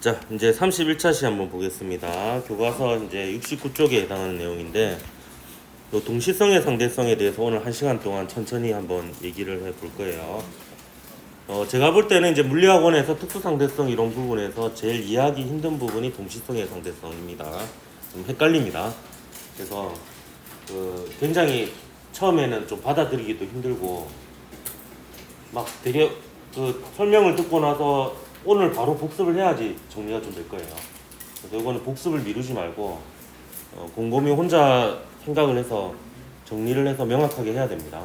자, 이제 31차 시 한번 보겠습니다. 교과서 이제 69쪽에 해당하는 내용인데, 요 동시성의 상대성에 대해서 오늘 1시간 동안 천천히 한번 얘기를 해볼 거예요. 제가 볼 때는 이제 물리학원에서 특수상대성 이런 부분에서 제일 이해하기 힘든 부분이 동시성의 상대성입니다. 좀 헷갈립니다. 그래서 굉장히 처음에는 좀 받아들이기도 힘들고 막 되게 설명을 듣고 나서 오늘 바로 복습을 해야지 정리가 좀 될 거예요. 그래서 이거는 복습을 미루지 말고 곰곰이 혼자 생각을 해서 정리를 해서 명확하게 해야 됩니다.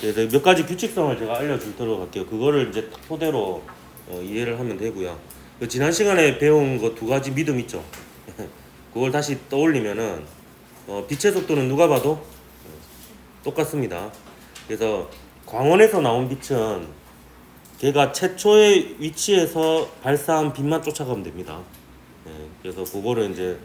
그래서 몇 가지 규칙성을 제가 알려주도록 할게요. 그거를 이제 딱 토대로 이해를 하면 되고요. 지난 시간에 배운 거 두 가지 믿음 있죠. 그걸 다시 떠올리면은 빛의 속도는 누가 봐도 똑같습니다. 그래서 광원에서 나온 빛은 걔가 최초의 위치에서 발사한 빛만 쫓아가면 됩니다. 그래서 그거를 이제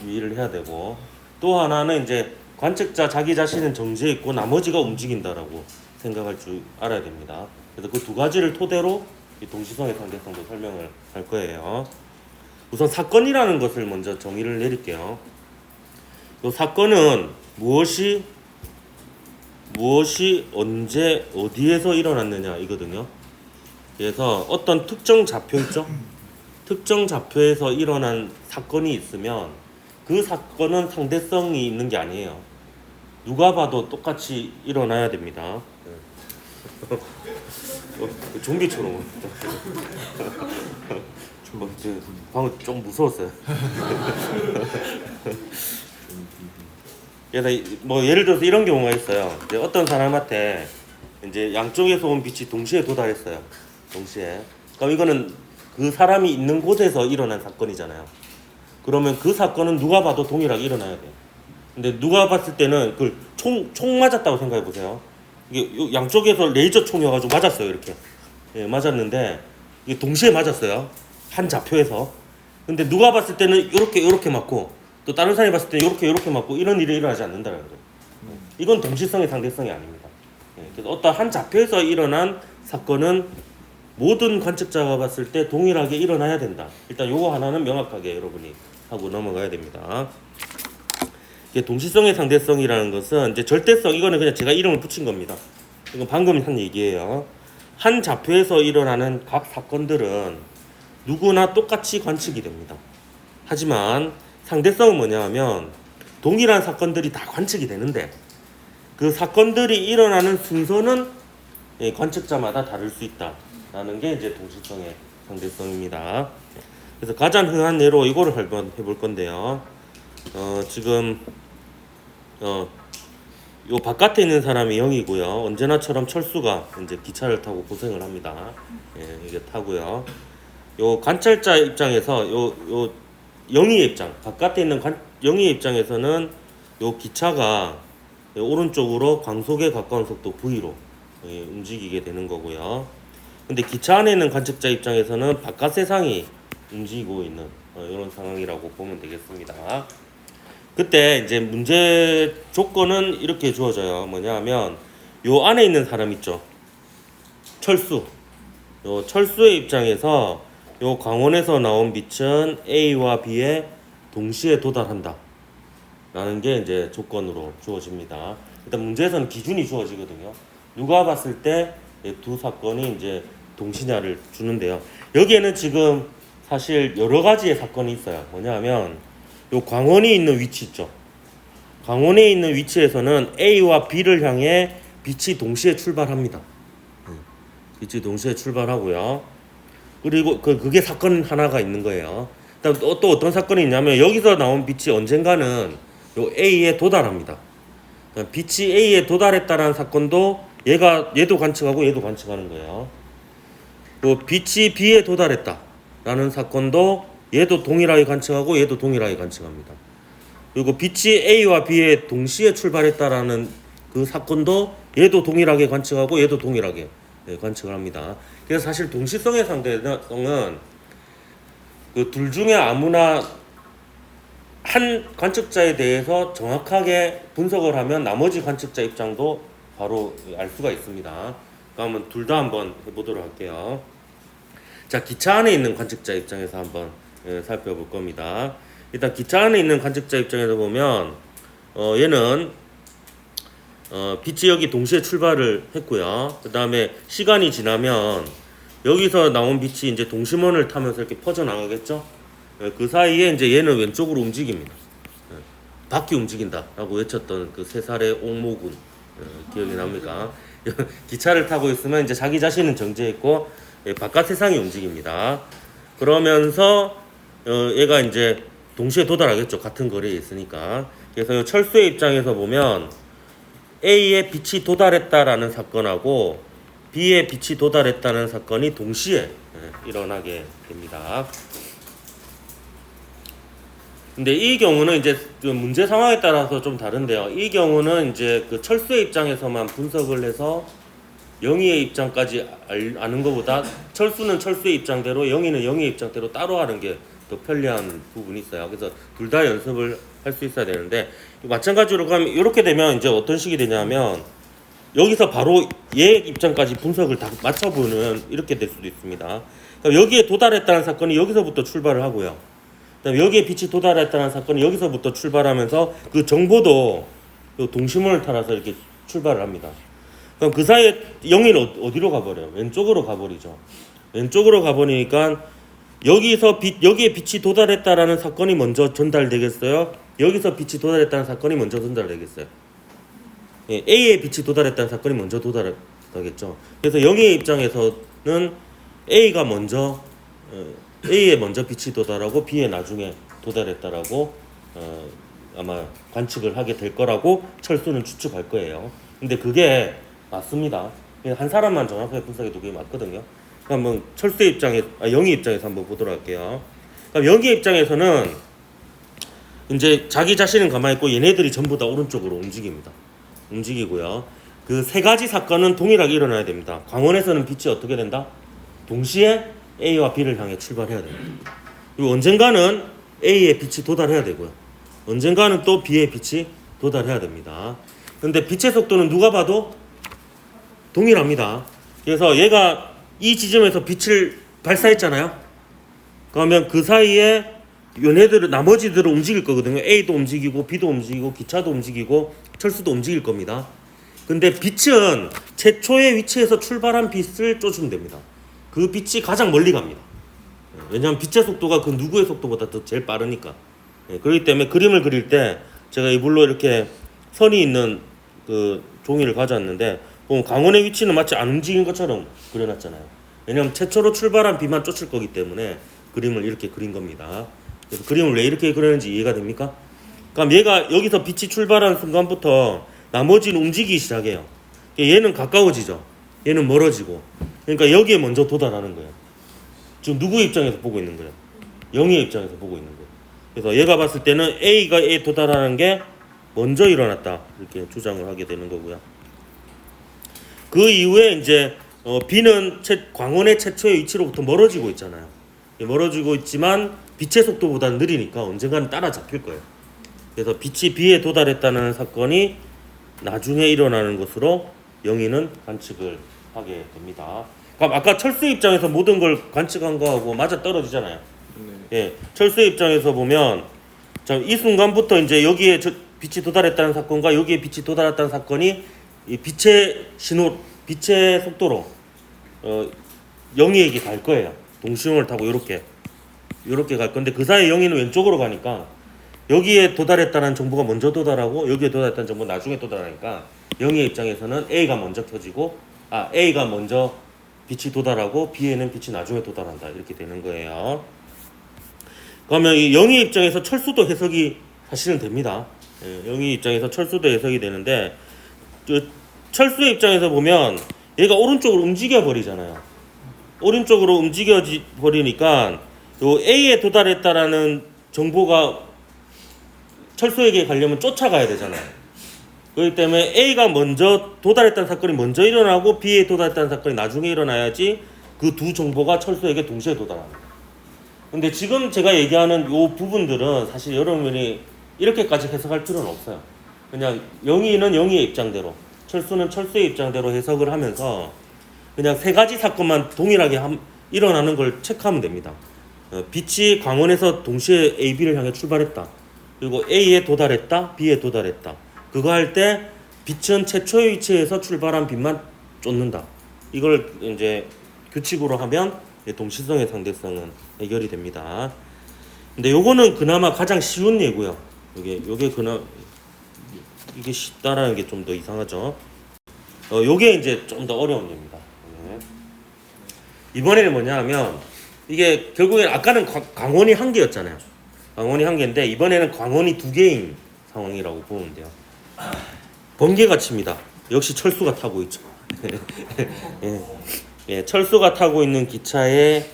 유의를 해야 되고, 또 하나는 이제 관측자 자기 자신은 정지해 있고 나머지가 움직인다라고 생각할 줄 알아야 됩니다. 그래서 그 두 가지를 토대로 이 동시성의 상대성도 설명을 할 거예요. 우선 사건이라는 것을 먼저 정의를 내릴게요. 이 사건은 무엇이 언제 어디에서 일어났느냐 이거든요. 그래서 어떤 특정 좌표 있죠? 특정 좌표에서 일어난 사건이 있으면 그 사건은 상대성이 있는 게 아니에요. 누가 봐도 똑같이 일어나야 됩니다. 좀비처럼. 방금 좀 무서웠어요. 그래서 뭐 예를 들어서 이런 경우가 있어요. 이제 어떤 사람한테 이제 양쪽에서 온 빛이 동시에 도달했어요. 동시에. 그럼 이거는 그 사람이 있는 곳에서 일어난 사건이잖아요. 그러면 그 사건은 누가 봐도 동일하게 일어나야 돼요. 근데 누가 봤을 때는 그걸 총 맞았다고 생각해 보세요. 이게 양쪽에서 레이저 총이어가지고 맞았어요. 이렇게. 예, 맞았는데 이게 동시에 맞았어요. 한 좌표에서. 근데 누가 봤을 때는 이렇게 맞고, 또 다른 사람이 봤을 때는 이렇게 맞고, 이런 일이 일어나지 않는다는 거죠. 이건 동시성의 상대성이 아닙니다. 예, 그래서 어떤 한 좌표에서 일어난 사건은 모든 관측자가 봤을 때 동일하게 일어나야 된다. 일단 요거 하나는 명확하게 여러분이 하고 넘어가야 됩니다. 이게 동시성의 상대성이라는 것은 이제 절대성, 이거는 그냥 제가 이름을 붙인 겁니다. 이건 방금 한 얘기예요. 한 좌표에서 일어나는 각 사건들은 누구나 똑같이 관측이 됩니다. 하지만 상대성은 뭐냐 하면 동일한 사건들이 다 관측이 되는데 그 사건들이 일어나는 순서는 관측자마다 다를 수 있다라는 게 이제 동시성의 상대성입니다. 그래서 가장 흔한 예로 이거를 한번 해볼 건데요. 지금 요 바깥에 있는 사람이 0이고요. 언제나처럼 철수가 이제 기차를 타고 고생을 합니다. 예, 이게 타고요. 요 관찰자 입장에서 요 영희의 입장, 바깥에 있는 영희의 입장에서는 요 기차가 오른쪽으로 광속에 가까운 속도 V로 움직이게 되는 거고요. 근데 기차 안에 있는 관측자 입장에서는 바깥 세상이 움직이고 있는 이런 상황이라고 보면 되겠습니다. 그때 이제 문제 조건은 이렇게 주어져요. 뭐냐 하면 요 안에 있는 사람 있죠. 철수. 요 철수의 입장에서 요 광원에서 나온 빛은 A와 B에 동시에 도달한다 라는 게 이제 조건으로 주어집니다. 일단 문제에서는 기준이 주어지거든요. 누가 봤을 때 두 사건이 이제 동시냐를 주는데요. 여기에는 지금 사실 여러 가지의 사건이 있어요. 뭐냐 하면 요 광원이 있는 위치 있죠. 광원에 있는 위치에서는 A와 B를 향해 빛이 동시에 출발합니다. 빛이 동시에 출발하고요. 그리고 그게 사건 하나가 있는 거예요. 또 어떤 사건이 있냐면 여기서 나온 빛이 언젠가는 요 A에 도달합니다. 빛이 A에 도달했다는 사건도 얘도 관측하고 얘도 관측하는 거예요. 또 빛이 B에 도달했다라는 사건도 얘도 동일하게 관측하고 얘도 동일하게 관측합니다. 그리고 빛이 A와 B에 동시에 출발했다라는 그 사건도 얘도 동일하게 관측하고 얘도 동일하게 관측을 합니다. 그래서 사실 동시성의 상대성은 그 둘 중에 아무나 한 관측자에 대해서 정확하게 분석을 하면 나머지 관측자 입장도 바로 알 수가 있습니다. 그러면 둘 다 한번 해보도록 할게요. 자, 기차 안에 있는 관측자 입장에서 한번 살펴볼 겁니다. 일단 기차 안에 있는 관측자 입장에서 보면 얘는 빛이 여기 동시에 출발을 했고요. 그 다음에 시간이 지나면 여기서 나온 빛이 이제 동심원을 타면서 이렇게 퍼져나가겠죠. 그 사이에 이제 얘는 왼쪽으로 움직입니다. 바퀴 움직인다라고 외쳤던 그 3살의 옥모군 기억이 납니까? 기차를 타고 있으면 이제 자기 자신은 정지했고 바깥 세상이 움직입니다. 그러면서 얘가 이제 동시에 도달하겠죠. 같은 거리에 있으니까. 그래서 철수의 입장에서 보면 A의 빛이 도달했다라는 사건하고 B의 빛이 도달했다는 사건이 동시에 일어나게 됩니다. 근데 이 경우는 이제 문제 상황에 따라서 좀 다른데요. 이 경우는 이제 그 철수의 입장에서만 분석을 해서 영희의 입장까지 아는 것보다 철수는 철수의 입장대로 영희는 영희의 입장대로 따로 하는 게 더 편리한 부분이 있어요. 그래서 둘 다 연습을 할 수 있어야 되는데 마찬가지로 그럼 이렇게 되면 이제 어떤 식이 되냐면 여기서 바로 얘 입장까지 분석을 다 맞춰보는 이렇게 될 수도 있습니다. 그러니까 여기에 도달했다는 사건이 여기서부터 출발을 하고요. 그다음에 여기에 빛이 도달했다는 사건이 여기서부터 출발하면서 그 정보도 동심원을 따라서 이렇게 출발을 합니다. 그럼 그 사이에 영희는 어디로 가버려요? 왼쪽으로 가버리죠. 왼쪽으로 가버리니까 여기에 빛이 도달했다라는 사건이 먼저 전달되겠어요? 여기서 빛이 도달했다는 사건이 먼저 전달되겠어요? 예, A의 빛이 도달했다는 사건이 먼저 도달하겠죠. 그래서 영희의 입장에서는 A가 먼저 A에 먼저 빛이 도달하고 B에 나중에 도달했다라고 아마 관측을 하게 될 거라고 철수는 추측할 거예요. 근데 그게 맞습니다. 한 사람만 정확하게 분석해도 그게 맞거든요. 한번 철수의 입장에 영희 입장에서 한번 보도록 할게요. 그럼 영희 입장에서는 이제 자기 자신은 가만히 있고 얘네들이 전부 다 오른쪽으로 움직이고요. 그 세 가지 사건은 동일하게 일어나야 됩니다. 광원에서는 빛이 어떻게 된다? 동시에 A와 B를 향해 출발해야 됩니다. 그리고 언젠가는 A의 빛이 도달해야 되고요. 언젠가는 또 B의 빛이 도달해야 됩니다. 그런데 빛의 속도는 누가 봐도 동일합니다. 그래서 얘가 이 지점에서 빛을 발사했잖아요. 그러면 그 사이에 얘네들은 나머지들은 움직일 거거든요. A도 움직이고 B도 움직이고 기차도 움직이고 철수도 움직일 겁니다. 근데 빛은 최초의 위치에서 출발한 빛을 쫓으면 됩니다. 그 빛이 가장 멀리 갑니다. 왜냐하면 빛의 속도가 그 누구의 속도보다 더 제일 빠르니까. 그렇기 때문에 그림을 그릴 때 제가 이불로 이렇게 선이 있는 그 종이를 가져왔는데 보면 강원의 위치는 마치 안 움직인 것처럼 그려놨잖아요. 왜냐하면 최초로 출발한 빛만 쫓을 거기 때문에 그림을 이렇게 그린 겁니다. 그래서 그림을 왜 이렇게 그렸는지 이해가 됩니까? 그럼 얘가 여기서 빛이 출발한 순간부터 나머지는 움직이기 시작해요. 얘는 가까워지죠. 얘는 멀어지고. 그러니까 여기에 먼저 도달하는 거예요. 지금 누구 입장에서 보고 있는 거예요? 영희의 입장에서 보고 있는 거예요. 그래서 얘가 봤을 때는 A가 A에 도달하는 게 먼저 일어났다. 이렇게 주장을 하게 되는 거고요. 그 이후에 이제 B는 광원의 최초의 위치로부터 멀어지고 있잖아요. 멀어지고 있지만 빛의 속도보다는 느리니까 언젠가는 따라잡힐 거예요. 그래서 빛이 B에 도달했다는 사건이 나중에 일어나는 것으로 영희는 관측을 하게 됩니다. 그럼 아까 철수의 입장에서 모든 걸 관측한 거하고 맞아 떨어지잖아요. 예, 철수의 입장에서 보면 이 순간부터 이제 여기에 빛이 도달했다는 사건과 여기에 빛이 도달했다는 사건이 이 빛의 속도로 영희에게 갈 거예요. 동시용을 타고 이렇게 갈 건데 그 사이에 영희는 왼쪽으로 가니까 여기에 도달했다는 정보가 먼저 도달하고 여기에 도달했다는 정보가 나중에 도달하니까 영희의 입장에서는 A가 먼저 켜지고 A가 먼저 빛이 도달하고 B에는 빛이 나중에 도달한다 이렇게 되는 거예요. 그러면 이 영희 입장에서 철수도 해석이 사실은 됩니다. 영희 입장에서 철수도 해석이 되는데 철수의 입장에서 보면 얘가 오른쪽으로 움직여 버리잖아요. 오른쪽으로 움직여 버리니까 요 A에 도달했다라는 정보가 철수에게 가려면 쫓아가야 되잖아요. 그렇기 때문에 A가 먼저 도달했다는 사건이 먼저 일어나고 B에 도달했다는 사건이 나중에 일어나야지 그 두 정보가 철수에게 동시에 도달합니다. 근데 지금 제가 얘기하는 요 부분들은 사실 여러분이 이렇게까지 해석할 필요는 없어요. 그냥 영희는 영희의 입장대로, 철수는 철수의 입장대로 해석을 하면서 그냥 세 가지 사건만 동일하게 일어나는 걸 체크하면 됩니다. 빛이 광원에서 동시에 A, B를 향해 출발했다. 그리고 A에 도달했다, B에 도달했다. 그거 할 때 빛은 최초의 위치에서 출발한 빛만 쫓는다. 이걸 이제 규칙으로 하면 동시성의 상대성은 해결이 됩니다. 근데 요거는 그나마 가장 쉬운 예고요. 요게 이게 쉽다라는 게 좀 더 이상하죠. 요게 이제 좀 더 어려운 예입니다. 이번에는 뭐냐면 이게 결국엔 아까는 광원이 한 개였잖아요. 광원이 한 개인데 이번에는 광원이 두 개인 상황이라고 보면 돼요. 번개가 칩니다. 역시 철수가 타고 있죠. 예, 철수가 타고 있는 기차의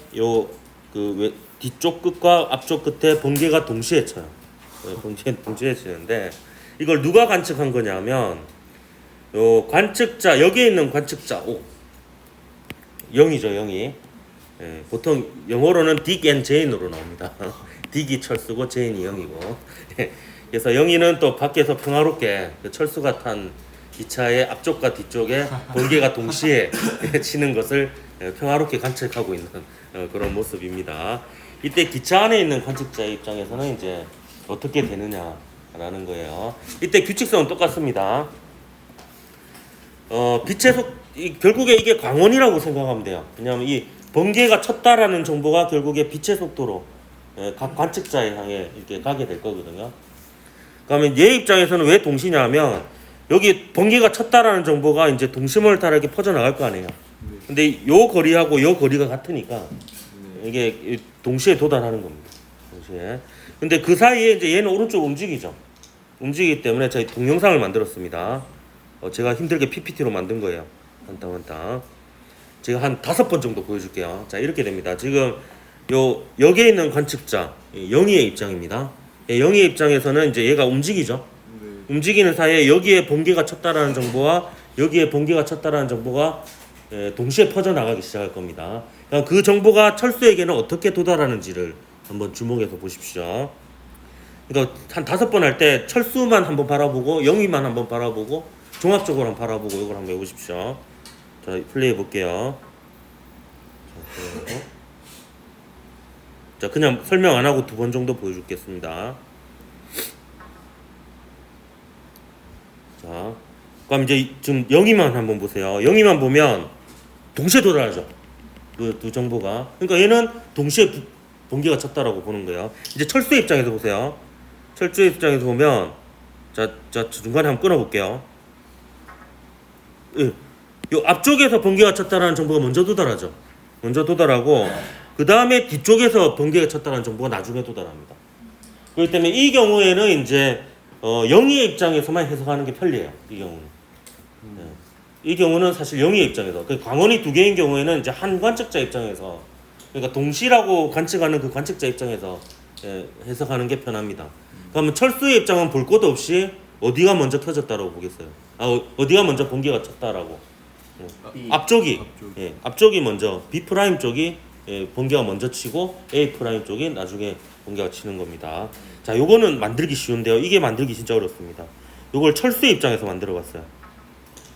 뒤쪽 끝과 앞쪽 끝에 번개가 동시에 쳐요. 동시에 치는데 이걸 누가 관측한 거냐면 요 관측자 여기에 있는 관측자 O 0이죠 0이. 예, 보통 영어로는 Dick and Jane으로 나옵니다. 딕이 철수고 제인이 0이고. 그래서 0이는 또 밖에서 평화롭게 철수가 탄 기차의 앞쪽과 뒤쪽에 번개가 동시에 치는 것을 평화롭게 관측하고 있는 그런 모습입니다. 이때 기차 안에 있는 관측자의 입장에서는 이제 어떻게 되느냐라는 거예요. 이때 규칙성은 똑같습니다. 빛의 결국에 이게 광원이라고 생각하면 돼요. 왜냐하면 이 번개가 쳤다라는 정보가 결국에 빛의 속도로 각 관측자에 향해 이렇게 가게 될 거거든요. 그러면 얘 입장에서는 왜 동시냐면 여기 번개가 쳤다라는 정보가 이제 동시몰탈하게 퍼져나갈 거 아니에요. 근데 요 거리하고 요 거리가 같으니까 이게 동시에 도달하는 겁니다. 동시에. 근데 그 사이에 이제 얘는 오른쪽으로 움직이죠. 움직이기 때문에 저희 동영상을 만들었습니다. 제가 힘들게 PPT로 만든 거예요. 한 땀 한 땀. 제가 한 5번 정도 보여줄게요. 자, 이렇게 됩니다. 지금 여기에 있는 관측자 영희의 입장입니다. 영희의 입장에서는 이제 얘가 움직이죠. 움직이는 사이에 여기에 번개가 쳤다라는 정보와 여기에 번개가 쳤다라는 정보가 동시에 퍼져나가기 시작할 겁니다. 그러니까 그 정보가 철수에게는 어떻게 도달하는지를 한번 주목해서 보십시오. 그러니까 한 5번 할 때 철수만 한번 바라보고 영희만 한번 바라보고 종합적으로 한번 바라보고 이걸 한번 해보십시오. 자, 플레이해 볼게요. 자, 그냥 설명 안 하고 2번 정도 보여주겠습니다. 자, 그럼 이제 지금 영희만 한번 보세요. 영희만 보면 동시에 도달하죠. 그 두 정보가. 그러니까 얘는 동시에 번개가 쳤다라고 보는 거예요. 이제 철수의 입장에서 보세요. 철수의 입장에서 보면 자 중간에 한번 끊어볼게요. 요 앞쪽에서 번개가 쳤다라는 정보가 먼저 도달하죠. 먼저 도달하고 그 다음에 뒤쪽에서 번개가 쳤다는 정보가 나중에 도달합니다. 그렇기 때문에 이 경우에는 이제 영희의 입장에서만 해석하는 게 편리해요. 이 경우는. 네. 이 경우는 사실 영희의 입장에서 광원이 2개인 경우에는 이제 한 관측자 입장에서 그러니까 동시라고 관측하는 그 관측자 입장에서 해석하는 게 편합니다. 그러면 철수의 입장은 볼 것도 없이 어디가 먼저 터졌다라고 보겠어요. 어디가 먼저 번개가 쳤다라고. 앞쪽이 먼저 B 프라임 쪽이 번개가 먼저 치고 A 프라임 쪽이 나중에 번개가 치는 겁니다. 자, 요거는 만들기 쉬운데요. 이게 만들기 진짜 어렵습니다. 요걸 철수의 입장에서 만들어 봤어요.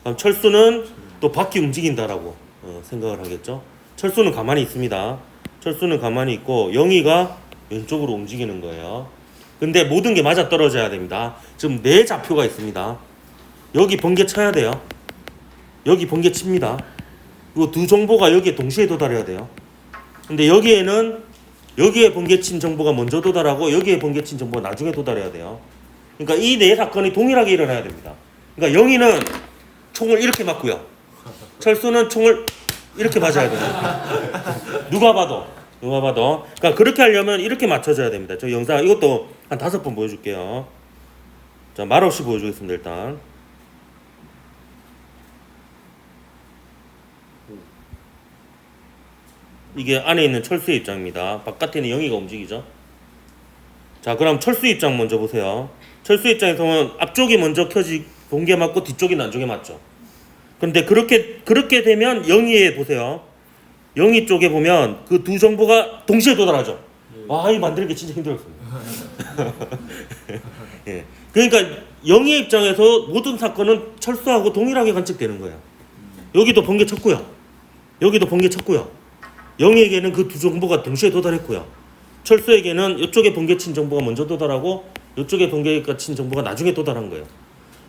그럼 철수는 또 바퀴 움직인다라고 생각을 하겠죠. 철수는 가만히 있습니다. 철수는 가만히 있고 영희가 왼쪽으로 움직이는 거예요. 근데 모든 게 맞아 떨어져야 됩니다. 지금 4좌표가 있습니다. 여기 번개 쳐야 돼요. 여기 번개 칩니다. 그리고 두 정보가 여기에 동시에 도달해야 돼요. 근데 여기에는 여기에 번개 친 정보가 먼저 도달하고 여기에 번개 친 정보가 나중에 도달해야 돼요. 그러니까 이 4사건이 동일하게 일어나야 됩니다. 그러니까 영희는 총을 이렇게 맞고요. 철수는 총을 이렇게 맞아야 돼요. 누가 봐도. 그러니까 그렇게 하려면 이렇게 맞춰줘야 됩니다. 저 영상 이것도 한 5번 보여줄게요. 자, 말없이 보여주겠습니다. 일단. 이게 안에 있는 철수의 입장입니다. 바깥에는 영희가 움직이죠. 자, 그럼 철수의 입장 먼저 보세요. 철수의 입장에서는 앞쪽이 먼저 번개 맞고 뒤쪽이 나중에 맞죠. 근데 그렇게 되면 영희에 보세요. 영희 쪽에 보면 그 두 정보가 동시에 도달하죠. 와, 이 만들기 진짜 힘들었습니다. 예. 그러니까 영희의 입장에서 모든 사건은 철수하고 동일하게 관측되는 거예요. 여기도 번개 쳤고요. 여기도 번개 쳤고요. 영희에게는 그 두 정보가 동시에 도달했고요. 철수에게는 이쪽에 번개 친 정보가 먼저 도달하고 이쪽에 번개가 친 정보가 나중에 도달한 거예요.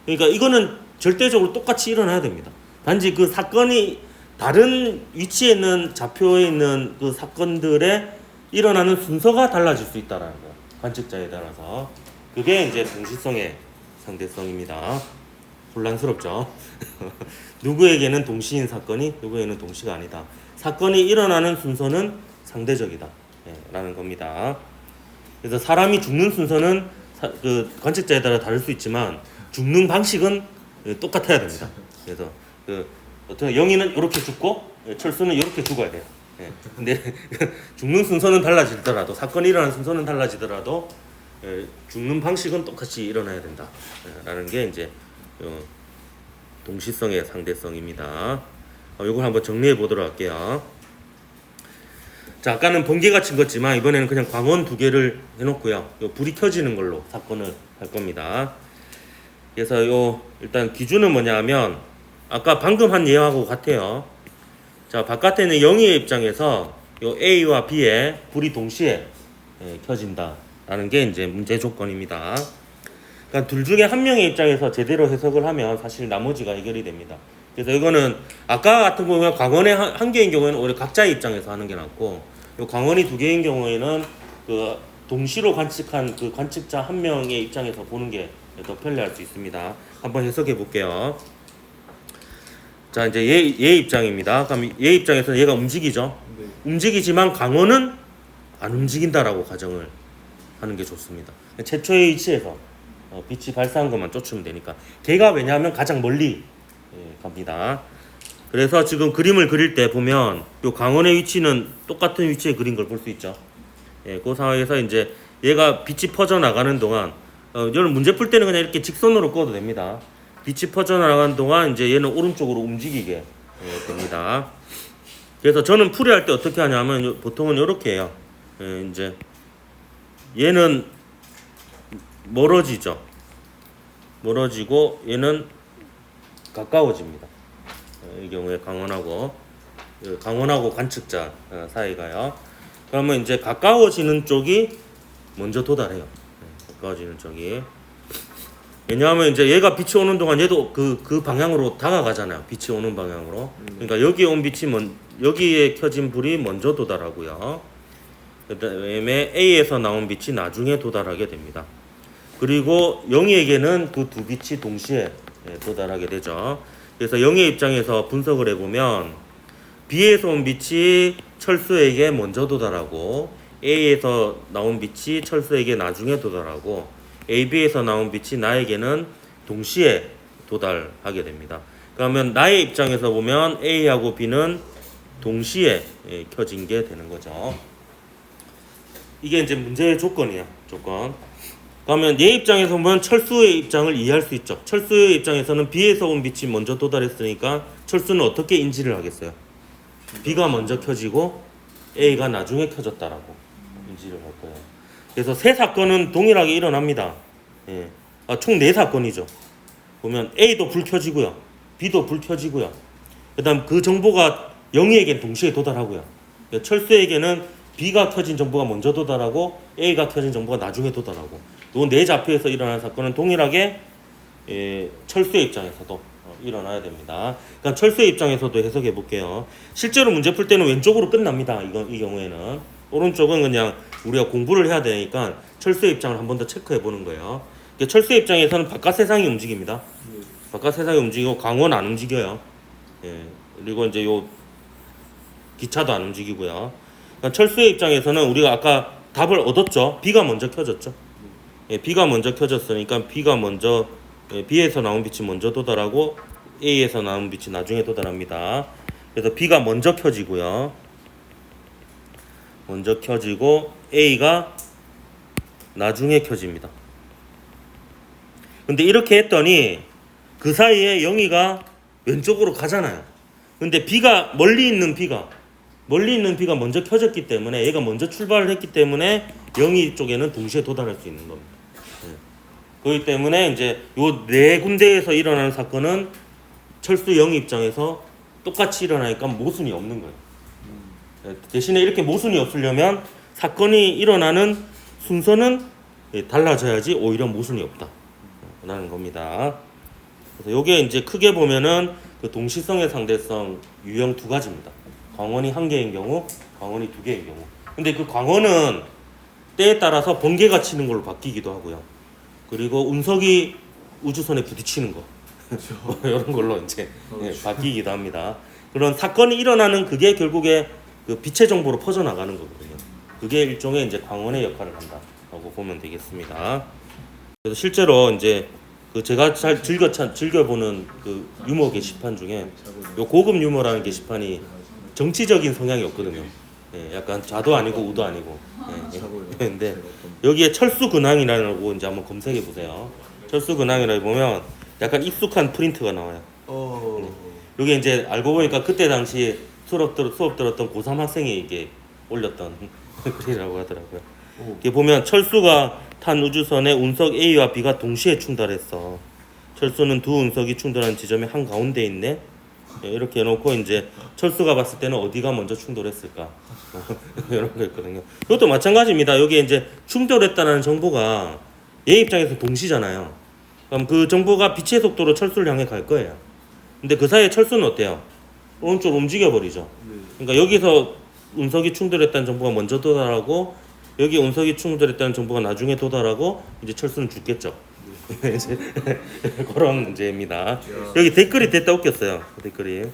그러니까 이거는 절대적으로 똑같이 일어나야 됩니다. 단지 그 사건이 다른 위치에 있는 좌표에 있는 그 사건들의 일어나는 순서가 달라질 수 있다라는 거예요. 관측자에 따라서. 그게 이제 동시성의 상대성입니다. 혼란스럽죠. 누구에게는 동시인 사건이 누구에게는 동시가 아니다. 사건이 일어나는 순서는 상대적이다. 라는 겁니다. 그래서 사람이 죽는 순서는 그 관측자에 따라 다를 수 있지만 죽는 방식은 똑같아야 됩니다. 그래서 그 어떤 영희는 이렇게 죽고 철수는 이렇게 죽어야 돼요. 근데 죽는 순서는 달라지더라도 사건이 일어나는 순서는 달라지더라도 죽는 방식은 똑같이 일어나야 된다라는 게 이제 동시성의 상대성입니다. 이걸 한번 정리해 보도록 할게요. 자, 아까는 번개가 친 것지만 이번에는 그냥 광원 두 개를 해놓고요. 불이 켜지는 걸로 사건을 할 겁니다. 그래서 일단 기준은 뭐냐면 아까 방금 한 예하고 같아요. 자, 바깥에는 영희의 입장에서 A와 B에 불이 동시에 켜진다라는 게 이제 문제 조건입니다. 그러니까 둘 중에 한 명의 입장에서 제대로 해석을 하면 사실 나머지가 해결이 됩니다. 그래서 이거는 아까 같은 경우에 광원의 한 개인 경우에는 오히려 각자의 입장에서 하는 게 낫고, 요 광원이 두 개인 경우에는 그 동시로 관측한 그 관측자 한 명의 입장에서 보는 게 더 편리할 수 있습니다. 한번 해석해 볼게요. 자, 이제 얘 입장입니다. 그럼 얘 입장에서는 얘가 움직이죠. 네. 움직이지만 광원은 안 움직인다라고 가정을 하는 게 좋습니다. 최초의 위치에서 빛이 발사한 것만 쫓으면 되니까. 걔가 왜냐하면 가장 멀리 갑니다. 그래서 지금 그림을 그릴 때 보면 요 광원의 위치는 똑같은 위치에 그린 걸 볼 수 있죠. 그 상황에서 이제 얘가 빛이 퍼져 나가는 동안 여러분 문제 풀 때는 그냥 이렇게 직선으로 그어도 됩니다. 빛이 퍼져 나가는 동안 이제 얘는 오른쪽으로 움직이게 됩니다. 그래서 저는 풀이할 때 어떻게 하냐면 보통은 이렇게 해요. 이제 얘는 멀어지죠. 멀어지고 얘는 가까워집니다. 이 경우에 강원하고 관측자 사이가요. 그러면 이제 가까워지는 쪽이 먼저 도달해요. 가까워지는 쪽이. 왜냐하면 이제 얘가 빛이 오는 동안 얘도 그 방향으로 다가가잖아요. 빛이 오는 방향으로. 그러니까 여기에 온 빛이 여기에 켜진 불이 먼저 도달하고요. 그다음에 A에서 나온 빛이 나중에 도달하게 됩니다. 그리고 영희에게는 그 두 빛이 동시에 도달하게 되죠. 그래서 영희의 입장에서 분석을 해보면 B에서 온 빛이 철수에게 먼저 도달하고 A에서 나온 빛이 철수에게 나중에 도달하고 AB에서 나온 빛이 나에게는 동시에 도달하게 됩니다. 그러면 나의 입장에서 보면 A하고 B는 동시에 켜진 게 되는 거죠. 이게 이제 문제의 조건이에요. 조건. 그러면 얘 입장에서 보면 철수의 입장을 이해할 수 있죠. 철수의 입장에서는 B에서 온 빛이 먼저 도달했으니까 철수는 어떻게 인지를 하겠어요? B가 먼저 켜지고 A가 나중에 켜졌다라고 인지를 할 거예요. 그래서 세 사건은 동일하게 일어납니다. 총 4사건이죠. 보면 A도 불 켜지고요. B도 불 켜지고요. 그 다음 그 정보가 영희에게 동시에 도달하고요. 철수에게는 B가 켜진 정보가 먼저 도달하고 A가 켜진 정보가 나중에 도달하고, 이 4좌표에서 일어나는 사건은 동일하게 철수의 입장에서도 일어나야 됩니다. 그러니까 철수의 입장에서도 해석해 볼게요. 실제로 문제 풀 때는 왼쪽으로 끝납니다. 이 경우에는 오른쪽은 그냥 우리가 공부를 해야 되니까 철수의 입장을 한 번 더 체크해 보는 거예요. 그러니까 철수의 입장에서는 바깥 세상이 움직입니다. 바깥 세상이 움직이고 광원 안 움직여요. 그리고 이제 요 기차도 안 움직이고요. 그러니까 철수의 입장에서는 우리가 아까 답을 얻었죠. B가 먼저 켜졌죠. B가 먼저 켜졌으니까 B에서 나온 빛이 먼저 도달하고 A에서 나온 빛이 나중에 도달합니다. 그래서 B가 먼저 켜지고요. 먼저 켜지고 A가 나중에 켜집니다. 근데 이렇게 했더니 그 사이에 영희가 왼쪽으로 가잖아요. 근데 멀리 있는 B가 먼저 켜졌기 때문에 얘가 먼저 출발을 했기 때문에 영희 쪽에는 동시에 도달할 수 있는 겁니다. 그렇기 때문에 이제 요 4군데에서 일어나는 사건은 철수 영희 입장에서 똑같이 일어나니까 모순이 없는 거예요. 대신에 이렇게 모순이 없으려면 사건이 일어나는 순서는 달라져야지 오히려 모순이 없다라는 겁니다. 그래서 요게 이제 크게 보면은 그 동시성의 상대성 유형 두 가지입니다. 광원이 한 개인 경우, 광원이 두 개인 경우. 근데 그 광원은 때에 따라서 번개가 치는 걸로 바뀌기도 하고요. 그리고 운석이 우주선에 부딪히는 거 뭐 이런 걸로 이제 바뀌기도 합니다. 그런 사건이 일어나는 그게 결국에 그 빛의 정보로 퍼져 나가는 거거든요. 그게 일종의 이제 광원의 역할을 한다라고 보면 되겠습니다. 그래서 실제로 이제 그 제가 잘 즐겨보는 그 유머 게시판 중에 요 고급 유머라는 게시판이 정치적인 성향이 없거든요. 약간 좌도 아니고 우도 아니고. 근데 여기에 철수 근황이라고 이제 한번 검색해 보세요. 철수 근황이라고 보면 약간 익숙한 프린트가 나와요. 여기 이제 알고 보니까 그때 당시 수업 들었던 고3 학생이 이게 올렸던 글이라고 하더라고요. 이게 보면 철수가 탄 우주선의 운석 A와 B가 동시에 충돌했어. 철수는 두 운석이 충돌한 지점의 한 가운데 있네. 이렇게 해놓고 이제 철수가 봤을 때는 어디가 먼저 충돌했을까 이런 거 있거든요. 이것도 마찬가지입니다. 여기 이제 충돌했다는 정보가 얘 입장에서 동시잖아요. 그럼 그 정보가 빛의 속도로 철수를 향해 갈 거예요. 근데 그 사이에 철수는 어때요? 오른쪽으로 움직여 버리죠. 그러니까 여기서 운석이 충돌했다는 정보가 먼저 도달하고 여기 운석이 충돌했다는 정보가 나중에 도달하고 이제 철수는 죽겠죠. 이제 그런 문제입니다. 여기 댓글이 됐다 웃겼어요. 댓글이.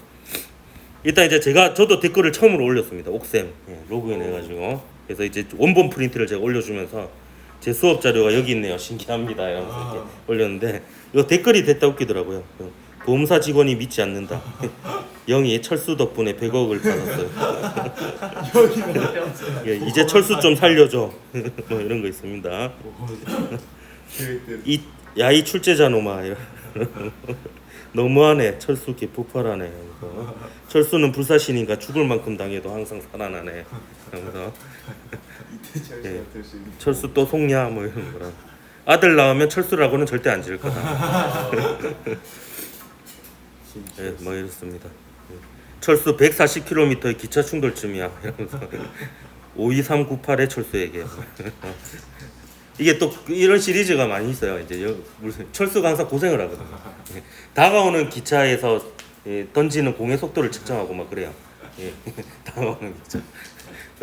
일단 이제 저도 댓글을 처음으로 올렸습니다. 옥쌤 로그인 해가지고 그래서 이제 원본 프린트를 제가 올려주면서 제 수업 자료가 여기 있네요. 신기합니다. 이러면서 이렇게 올렸는데 이거 댓글이 됐다 웃기더라고요. 보험사 직원이 믿지 않는다. 영희 철수 덕분에 100억을 받았어요. 이제 철수 좀 살려줘. 뭐 이런 거 있습니다. 야이 출제자 놈아. 너무하네. 철수 개폭발하네. 철수는 불사신인가 죽을 만큼 당해도 항상 살아나네. 그러면서 철수 또 속냐 뭐 이런 거라. 아들 나오면 철수라고는 절대 안 지을 거다. 뭐 이렇습니다. 철수 140km의 기차 충돌쯤이야. 이러면서 52398의 철수에게. 이게 또 이런 시리즈가 많이 있어요. 이제 철수가 항상 고생을 하거든요. 다가오는 기차에서 던지는 공의 속도를 측정하고 막 그래요. 다가오는 기차.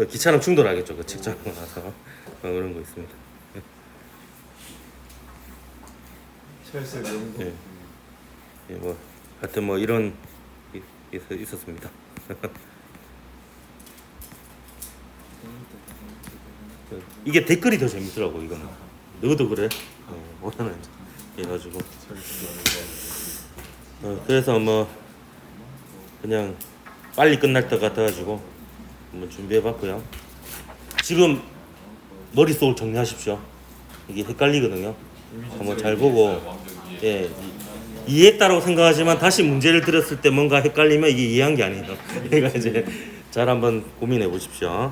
기차랑 충돌하겠죠. 그 측정하고 나서 그런 거 있습니다. 철수 연구. 뭐 하여튼 뭐 이런 있었습니다. 이게 댓글이 더 재밌더라고 이거는. 너도 그래? 뭐하는 해가지고. 그래서 뭐 그냥 빨리 끝날 것 같아가지고 한번 준비해봤고요. 지금 머릿속을 정리하십시오. 이게 헷갈리거든요. 한번 잘 보고 이해했다고 생각하지만 다시 문제를 들었을 때 뭔가 헷갈리면 이게 이해한 게 아니에요. 그러니까 이제 잘 한번 고민해 보십시오.